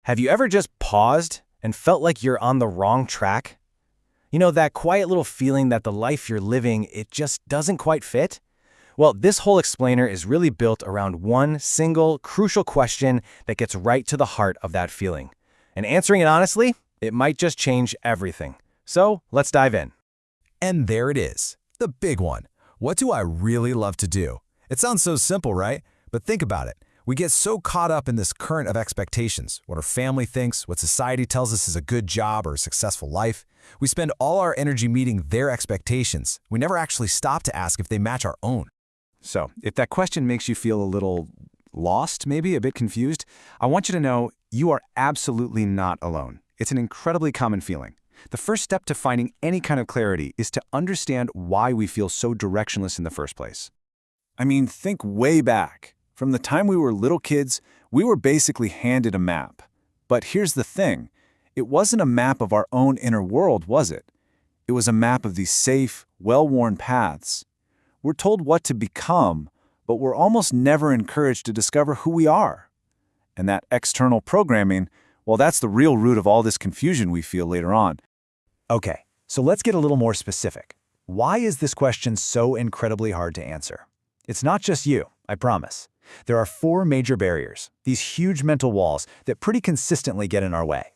Have you ever just paused and felt like you're on the wrong track? You know, that quiet little feeling that the life you're living, it just doesn't quite fit? Well, this whole explainer is really built around one single, crucial question that gets right to the heart of that feeling. And answering it honestly, it might just change everything. So, let's dive in. And there it is, the big one. What do I really love to do? It sounds so simple, right? But think about it. We get so caught up in this current of expectations, what our family thinks, what society tells us is a good job or a successful life. We spend all our energy meeting their expectations. We never actually stop to ask if they match our own. So, if that question makes you feel a little lost, maybe a bit confused, I want you to know you are absolutely not alone. It's an incredibly common feeling. The first step to finding any kind of clarity is to understand why we feel so directionless in the first place. I mean, think way back. From the time we were little kids, we were basically handed a map. But here's the thing. It wasn't a map of our own inner world, was it? It was a map of these safe, well-worn paths. We're told what to become, but we're almost never encouraged to discover who we are. And that external programming, well, that's the real root of all this confusion we feel later on. Okay, so let's get a little more specific. Why is this question so incredibly hard to answer? It's not just you, I promise. There are 4 major barriers, these huge mental walls that pretty consistently get in our way.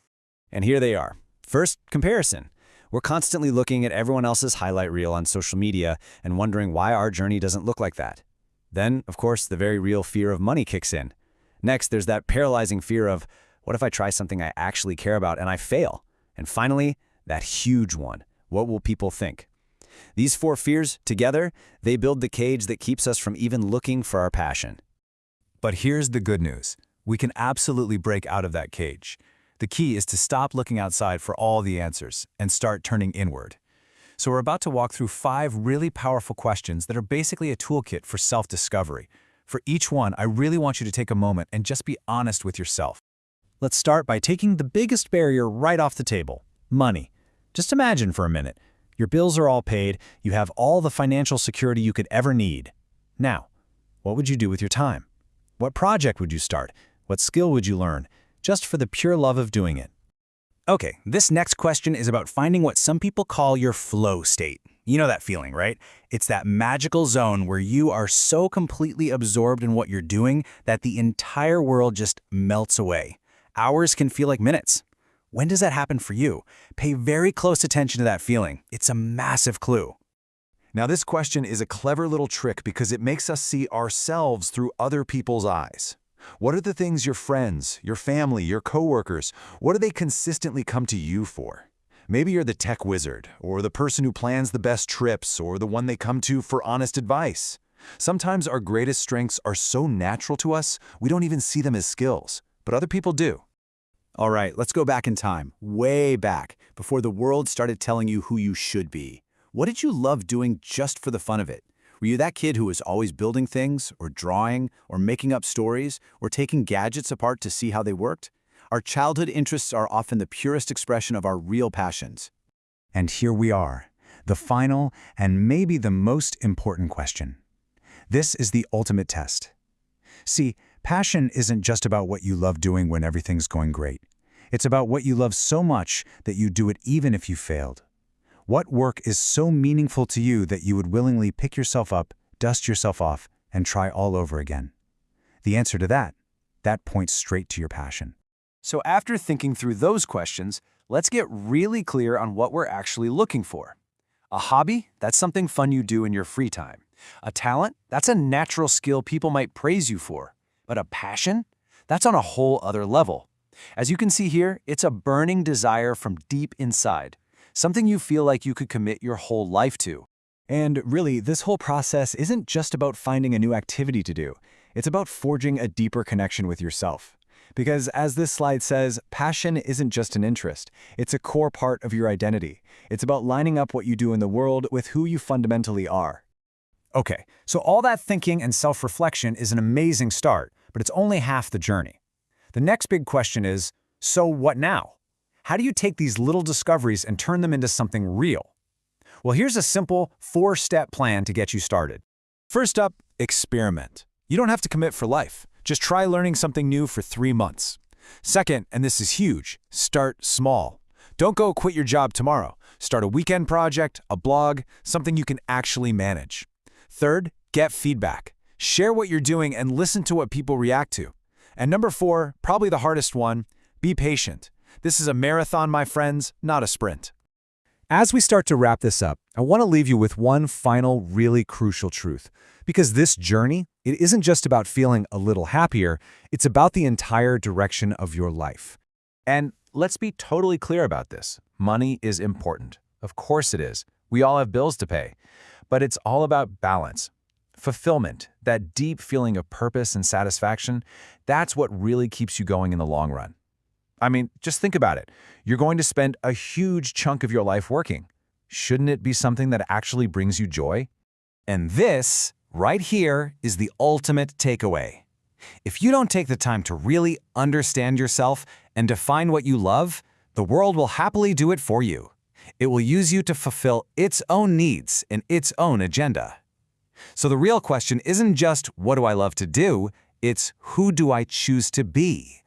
And here they are. First, comparison. We're constantly looking at everyone else's highlight reel on social media and wondering why our journey doesn't look like that. Then, of course, the very real fear of money kicks in. Next, there's that paralyzing fear of, what if I try something I actually care about and I fail? And finally, that huge one, what will people think? These 4 fears, together, they build the cage that keeps us from even looking for our passion. But here's the good news. We can absolutely break out of that cage. The key is to stop looking outside for all the answers and start turning inward. So we're about to walk through 5 really powerful questions that are basically a toolkit for self-discovery. For each one, I really want you to take a moment and just be honest with yourself. Let's start by taking the biggest barrier right off the table, money. Just imagine for a minute. Your bills are all paid, you have all the financial security you could ever need. Now, what would you do with your time? What project would you start? What skill would you learn? Just for the pure love of doing it. Okay, this next question is about finding what some people call your flow state. You know that feeling, right? It's that magical zone where you are so completely absorbed in what you're doing that the entire world just melts away. Hours can feel like minutes. When does that happen for you? Pay very close attention to that feeling. It's a massive clue. Now, this question is a clever little trick because it makes us see ourselves through other people's eyes. What are the things your friends, your family, your coworkers, what do they consistently come to you for? Maybe you're the tech wizard, or the person who plans the best trips, or the one they come to for honest advice. Sometimes our greatest strengths are so natural to us, we don't even see them as skills, but other people do. All right, let's go back in time, way back, before the world started telling you who you should be. What did you love doing just for the fun of it? Were you that kid who was always building things, or drawing, or making up stories, or taking gadgets apart to see how they worked? Our childhood interests are often the purest expression of our real passions. And here we are, the final and maybe the most important question. This is the ultimate test. See, passion isn't just about what you love doing when everything's going great. It's about what you love so much that you do it even if you failed. What work is so meaningful to you that you would willingly pick yourself up, dust yourself off, and try all over again? The answer to that points straight to your passion. So after thinking through those questions, let's get really clear on what we're actually looking for. A hobby? That's something fun you do in your free time. A talent? That's a natural skill people might praise you for. But a passion? That's on a whole other level. As you can see here, it's a burning desire from deep inside. Something you feel like you could commit your whole life to. And really, this whole process isn't just about finding a new activity to do. It's about forging a deeper connection with yourself. Because as this slide says, passion isn't just an interest. It's a core part of your identity. It's about lining up what you do in the world with who you fundamentally are. Okay, so all that thinking and self-reflection is an amazing start, but it's only half the journey. The next big question is, so what now? How do you take these little discoveries and turn them into something real? Well, here's a simple 4-step plan to get you started. First up, experiment. You don't have to commit for life. Just try learning something new for 3 months. Second, and this is huge, start small. Don't go quit your job tomorrow. Start a weekend project, a blog, something you can actually manage. Third, get feedback. Share what you're doing and listen to what people react to. And number 4, probably the hardest one, be patient. This is a marathon, my friends, not a sprint. As we start to wrap this up, I want to leave you with one final really crucial truth. Because this journey, it isn't just about feeling a little happier, it's about the entire direction of your life. And let's be totally clear about this. Money is important. Of course it is. We all have bills to pay. But it's all about balance. Fulfillment, that deep feeling of purpose and satisfaction, that's what really keeps you going in the long run. I mean, just think about it. You're going to spend a huge chunk of your life working. Shouldn't it be something that actually brings you joy? And this, right here, is the ultimate takeaway. If you don't take the time to really understand yourself and define what you love, the world will happily do it for you. It will use you to fulfill its own needs and its own agenda. So the real question isn't just what do I love to do, it's who do I choose to be?